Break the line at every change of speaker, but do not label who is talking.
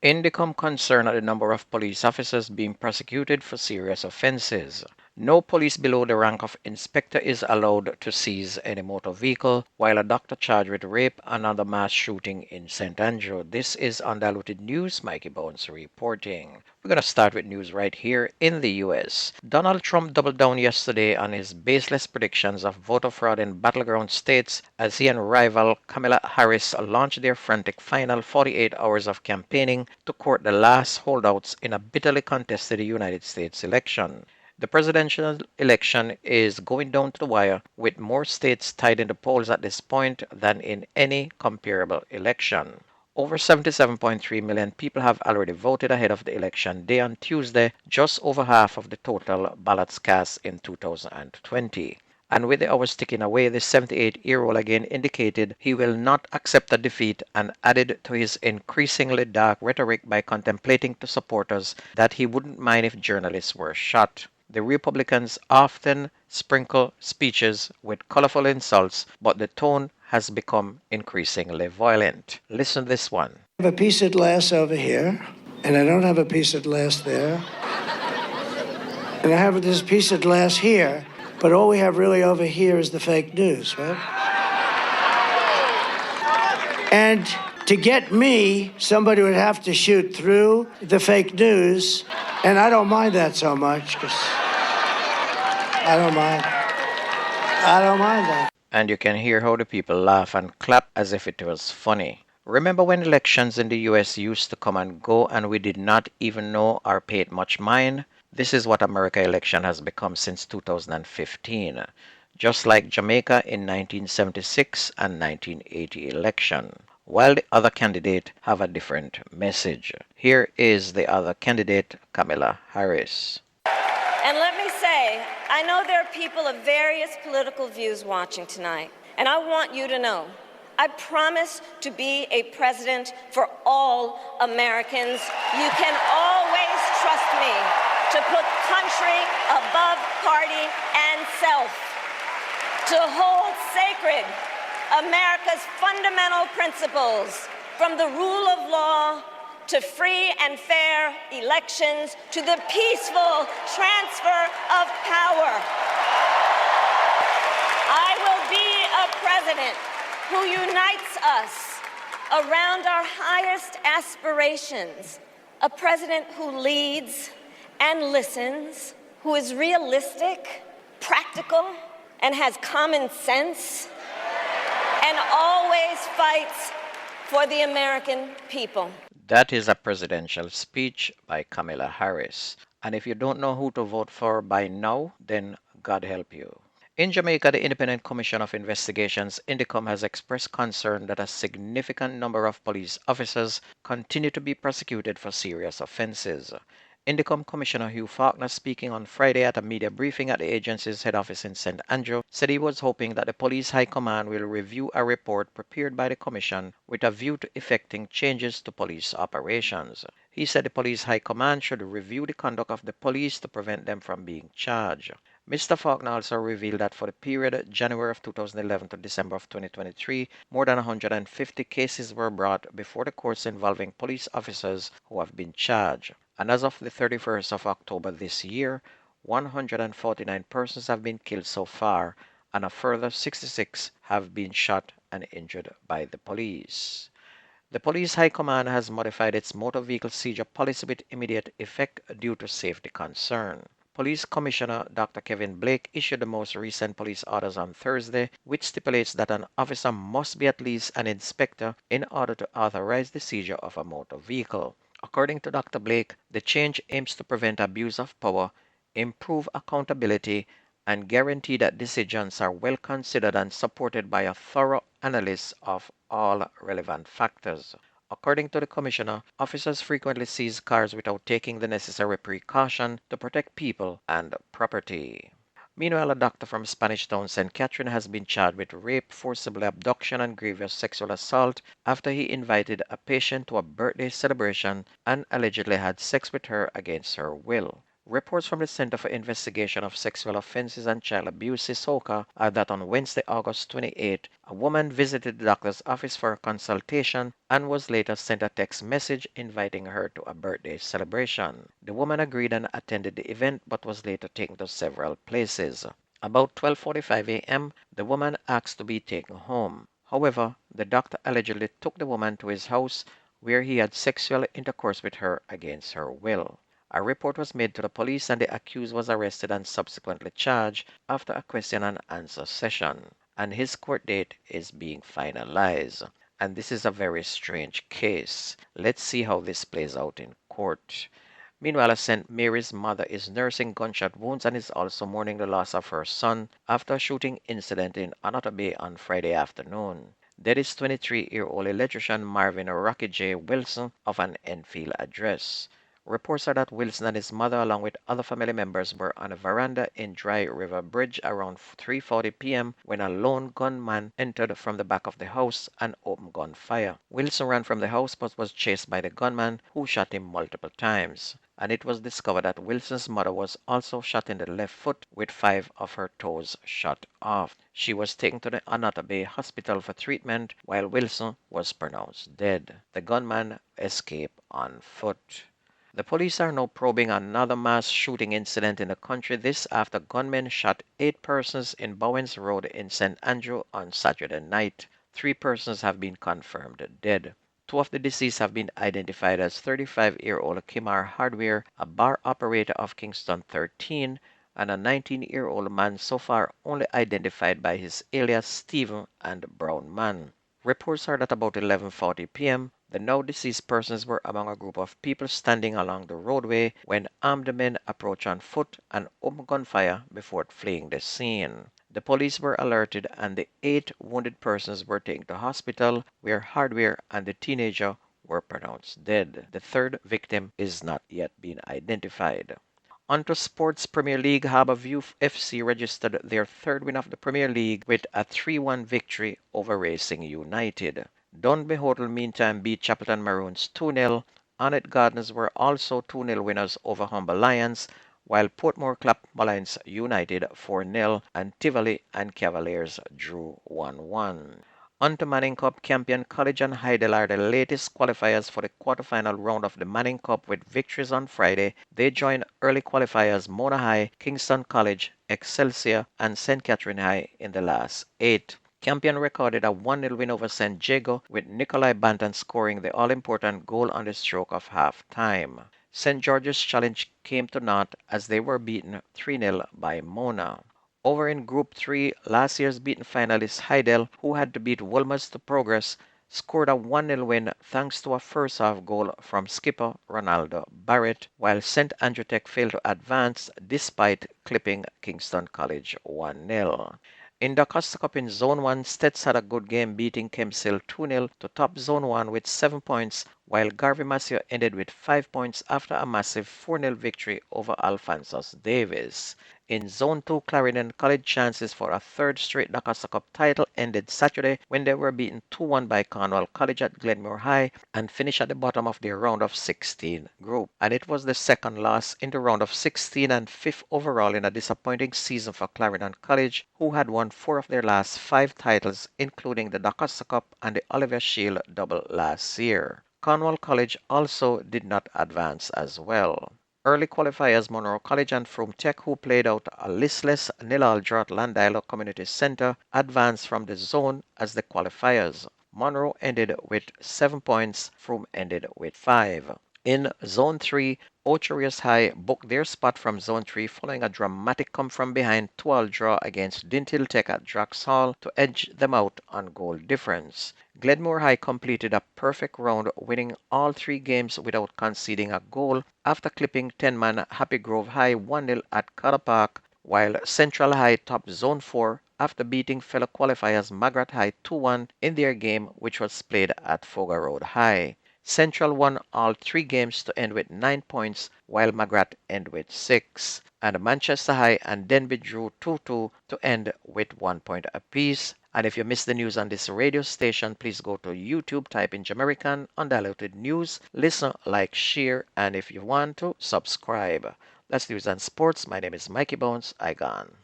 INDECOM concerned at the number of police officers being prosecuted for serious offences. No police below the rank of inspector is allowed to seize any motor vehicle, while a doctor charged with rape and another mass shooting in St. Andrew. This is Undiluted News. Mikey Bones reporting. We're going to start with news right here in the U.S. Donald Trump doubled down yesterday on his baseless predictions of voter fraud in battleground states as he and rival Kamala Harris launched their frantic final 48 hours of campaigning to court the last holdouts in a bitterly contested United States election. The presidential election is going down to the wire, with more states tied in the polls at this point than in any comparable election. Over 77.3 million people have already voted ahead of the election day on Tuesday, just over half of the total ballots cast in 2020. And with the hours ticking away, the 78-year-old again indicated he will not accept a defeat and added to his increasingly dark rhetoric by contemplating to supporters that he wouldn't mind if journalists were shot. The Republicans often sprinkle speeches with colorful insults, but the tone has become increasingly violent. Listen to this one.
I have a piece of glass over here, and I don't have a piece of glass there. And I have this piece of glass here, but all we have really over here is the fake news, right? And to get me, somebody would have to shoot through the fake news, and I don't mind that so much, because I don't mind that.
And you can hear how the people laugh and clap as if it was funny. Remember when elections in the US used to come and go and we did not even know or pay it much mind? This is what America election has become since 2015. Just like Jamaica in 1976 and 1980 election. While the other candidate have a different message. Here is the other candidate, Kamala Harris.
And let me say, I know there are people of various political views watching tonight, and I want you to know, I promise to be a president for all Americans. You can always trust me to put country above party and self, to hold sacred America's fundamental principles, from the rule of law to free and fair elections, to the peaceful transfer of power. I will be a president who unites us around our highest aspirations, a president who leads and listens, who is realistic, practical, and has common sense, and always fights for the American people.
That is a presidential speech by Kamala Harris. And if you don't know who to vote for by now, then God help you. In Jamaica, the Independent Commission of Investigations, INDECOM, has expressed concern that a significant number of police officers continue to be prosecuted for serious offences. INDECOM Commissioner Hugh Faulkner, speaking on Friday at a media briefing at the agency's head office in St. Andrew, said he was hoping that the Police High Command will review a report prepared by the Commission with a view to effecting changes to police operations. He said the Police High Command should review the conduct of the police to prevent them from being charged. Mr. Faulkner also revealed that for the period January of 2011 to December of 2023, more than 150 cases were brought before the courts involving police officers who have been charged. And as of the 31st of October this year, 149 persons have been killed so far, and a further 66 have been shot and injured by the police. The Police High Command has modified its motor vehicle seizure policy with immediate effect due to safety concern. Police Commissioner Dr. Kevin Blake issued the most recent police orders on Thursday, which stipulates that an officer must be at least an inspector in order to authorize the seizure of a motor vehicle. According to Dr. Blake, the change aims to prevent abuse of power, improve accountability, and guarantee that decisions are well considered and supported by a thorough analysis of all relevant factors. According to the Commissioner, officers frequently seize cars without taking the necessary precaution to protect people and property. Meanwhile, a doctor from Spanish Town, St. Catherine, has been charged with rape, forcible abduction, and grievous sexual assault after he invited a patient to a birthday celebration and allegedly had sex with her against her will. Reports from the Center for Investigation of Sexual Offences and Child Abuse, SOCA, are that on Wednesday, August 28, a woman visited the doctor's office for a consultation and was later sent a text message inviting her to a birthday celebration. The woman agreed and attended the event but was later taken to several places. About 12:45 a.m., the woman asked to be taken home. However, the doctor allegedly took the woman to his house where he had sexual intercourse with her against her will. A report was made to the police and the accused was arrested and subsequently charged after a question and answer session. And his court date is being finalized. And this is a very strange case. Let's see how this plays out in court. Meanwhile, a St. Mary's mother is nursing gunshot wounds and is also mourning the loss of her son after a shooting incident in Anota Bay on Friday afternoon. That is 23-year-old electrician Marvin Rocky J. Wilson of an Enfield address. Reports are that Wilson and his mother, along with other family members, were on a veranda in Dry River Bridge around 3:40 p.m. when a lone gunman entered from the back of the house and opened gunfire. Wilson ran from the house but was chased by the gunman, who shot him multiple times. And it was discovered that Wilson's mother was also shot in the left foot with 5 of her toes shot off. She was taken to the Anota Bay Hospital for treatment while Wilson was pronounced dead. The gunman escaped on foot. The police are now probing another mass shooting incident in the country, this after gunmen shot 8 persons in Bowens Road in St. Andrew on Saturday night. 3 persons have been confirmed dead. 2 of the deceased have been identified as 35-year-old Kimar Hardware, a bar operator of Kingston 13, and a 19-year-old man so far only identified by his alias Stephen and Brown Man. Reports are that about 11:40 p.m., the now deceased persons were among a group of people standing along the roadway when armed men approached on foot and opened gunfire before fleeing the scene. The police were alerted and the 8 wounded persons were taken to hospital where Hardware and the teenager were pronounced dead. The third victim is not yet been identified. Onto sports. Premier League, Harbourview FC registered their third win of the Premier League with a 3-1 victory over Racing United. Dunby Hotel meantime beat Chapelton Maroons 2-0. Arnett Gardens were also 2-0 winners over Humber Lions, while Portmore clapped Mullins United 4-0 and Tivoli and Cavaliers drew 1-1. On to Manning Cup. Campion College and Heidel are the latest qualifiers for the quarterfinal round of the Manning Cup with victories on Friday. They join early qualifiers Mona High, Kingston College, Excelsior, and St. Catherine High in the last 8. Campion recorded a 1-0 win over San Diego, with Nikolai Banton scoring the all-important goal on the stroke of half-time. St. George's challenge came to naught as they were beaten 3-0 by Mona. Over in Group 3, last year's beaten finalist Heidel, who had to beat Wolmer's to progress, scored a 1-0 win thanks to a first-half goal from skipper Ronaldo Barrett, while St. Andrew Tech failed to advance despite clipping Kingston College 1-0. In the Costa Cup in Zone 1, Stets had a good game beating Kempsell 2-0 to top Zone 1 with 7 points, while Garvey Masio ended with 5 points after a massive 4-0 victory over Alphonsus Davis. In Zone 2, Clarendon College chances for a third straight Costa Cup title ended Saturday when they were beaten 2-1 by Cornwall College at Glenmore High and finished at the bottom of their round of 16 group. And it was the second loss in the round of 16 and 5th overall in a disappointing season for Clarendon College, who had won 4 of their last 5 titles, including the Costa Cup and the Oliver Shield double last year. Cornwall College also did not advance as well. Early qualifiers Monroe College and Frome Tech, who played out a listless 0-0 draw at Landilo Community Center, advanced from the zone as the qualifiers. Monroe ended with 7 points, Frome ended with 5. In Zone 3, Ocherius High booked their spot from Zone 3 following a dramatic come-from-behind 2-2 draw against Dintil Tech at Drax Hall to edge them out on goal difference. Glenmore High completed a perfect round, winning all 3 games without conceding a goal after clipping 10-man Happy Grove High 1-0 at Color Park, while Central High topped Zone 4 after beating fellow qualifiers Magrat High 2-1 in their game, which was played at Fogar Road High. Central won all 3 games to end with 9 points, while Magrat ended with 6. And Manchester High and Denby drew 2-2 to end with 1 point apiece. And if you missed the news on this radio station, please go to YouTube, type in Jamerican Undiluted News, listen, like, share, and if you want to, subscribe. That's news and sports. My name is Mikey Bones. I gone.